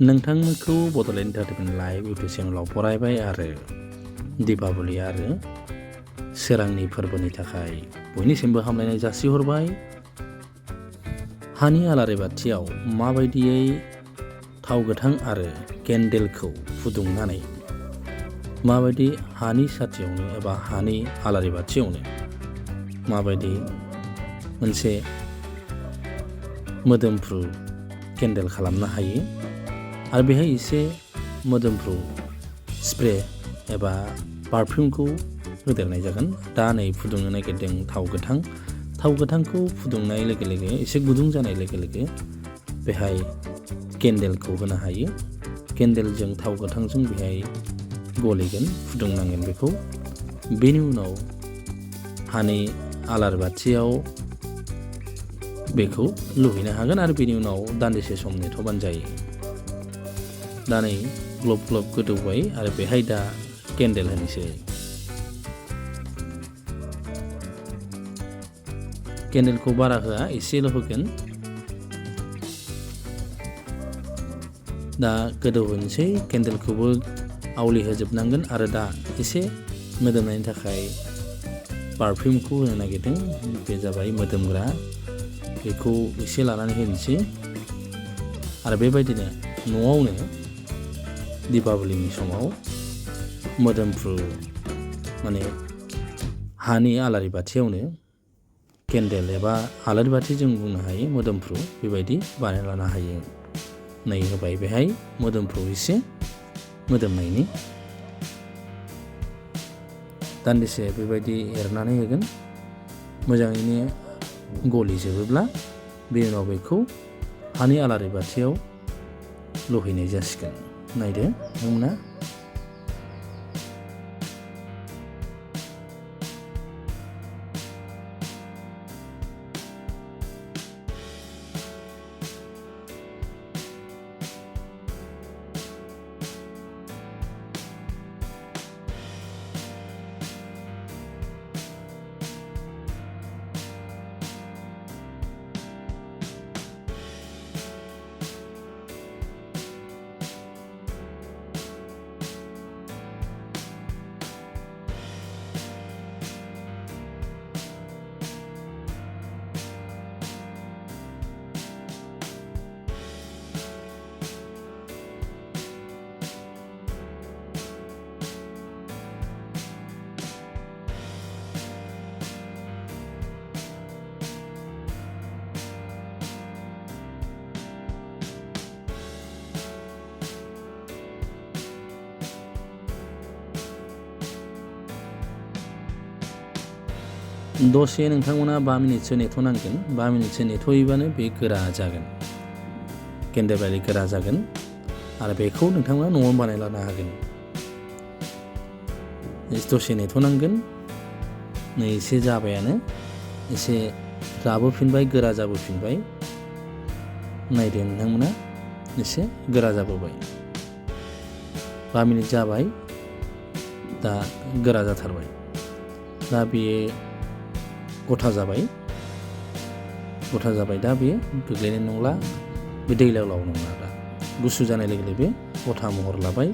नोंथांमोनखौ Bodoland entertainment live YouTube चेनेलाव बरायबाय आरो दीपावली आरो सोरांनि फोरबोनि थाखाय बयनिसिमबो हामलायनाय जासिहरबाय। हानि आलारि बाथियाव माबायदियै थाव गोथां आरो केन्डेलखौ फुदुंनानै माबायदि हानि साथियावनो एबा हानि आलारि बाथियावनो माबायदि मोनसे मोदोमफ्रु केन्डेल खालामनो हायो आरो बेहाय एसे मोदोमफ्रु स्प्रे एबा पारफिउमखौ होदेरनाय जागोन। दा नै फुदुंनो नागिरदों थाव गोथांखौ फुदुंनाय लोगो लोगो एसे गुदुं जानाय लोगो लोगो बेहाय केन्डेलखौ होनो हायो। केन्डेलजों थाव गोथांजों बेहाय गलिगोन, फुदुंनांगोन बेखौ। बेनि उनाव हानि आलारि बाथियाव बेखौ लुहैनो हागोन आरो बेनि उनाव दान्दिसे सम नेथ'बानो जायो। दा नै ग्लब ग्लब गोदौबाय आरो बेहाय दा केन्डेल होनोसै। केन्डेलखौ बारा होआ, एसेल' होगोन। दा गोदौहोनोसै, केन्डेलखौबो आवलि होजोबनांगोन आरो दा एसे मोदोमनायनि थाखाय पारफिउमखौ होनो नागिरदों। बे जाबाय मोदोमग्रा, बेखौ एसे लानानै होनोसै आरो बेबायदिनो न'आवनो दीपावलीनि समाव मोदोमफ्रु माने हानि आलारि बाथियावनो केन्डेल एबा आलारि बाथि जों बुंनो हायो मोदोमफ्रु, बेबायदि बानायना लानो हायो। नै होबाय बेहाय मोदोमफ्रु एसे मोदोमनायनि। दान्दिसे बेबायदि एरनानै होगोन। मोजाङैनो गलिजोबोब्ला बे उनाव बेखौ हानि आलारि बाथियाव लुहैनाय जासिगोन। नायदो नोंथांमोना। दसे नोंथांमोना 5 मिनिटसो नेथ'नांगोन। 5 मिनिटसो नेथ'योबानो बे गोरा जागोन, केन्डेल बायदि गोरा जागोन आरो बेखौ नोंथांमोना न'आवनो बानायना लानो हागोन। दसे नेथ'नांगोन। नै एसे जाबायानो, एसे राबोफिनबाय, गोरा जाबोफिनबाय। नायदो नोंथांमोना, एसे गोरा जाबोबाय। 5 मिनिट जाबाय, दा गोरा जाथारबाय। दा बेयो गथा जाबाय, दा बेयो गोग्लैनाय नंला, बे दैलाव लाव नंला। दा गुसु जानाय लोगो लोगो गथा महर लाबाय।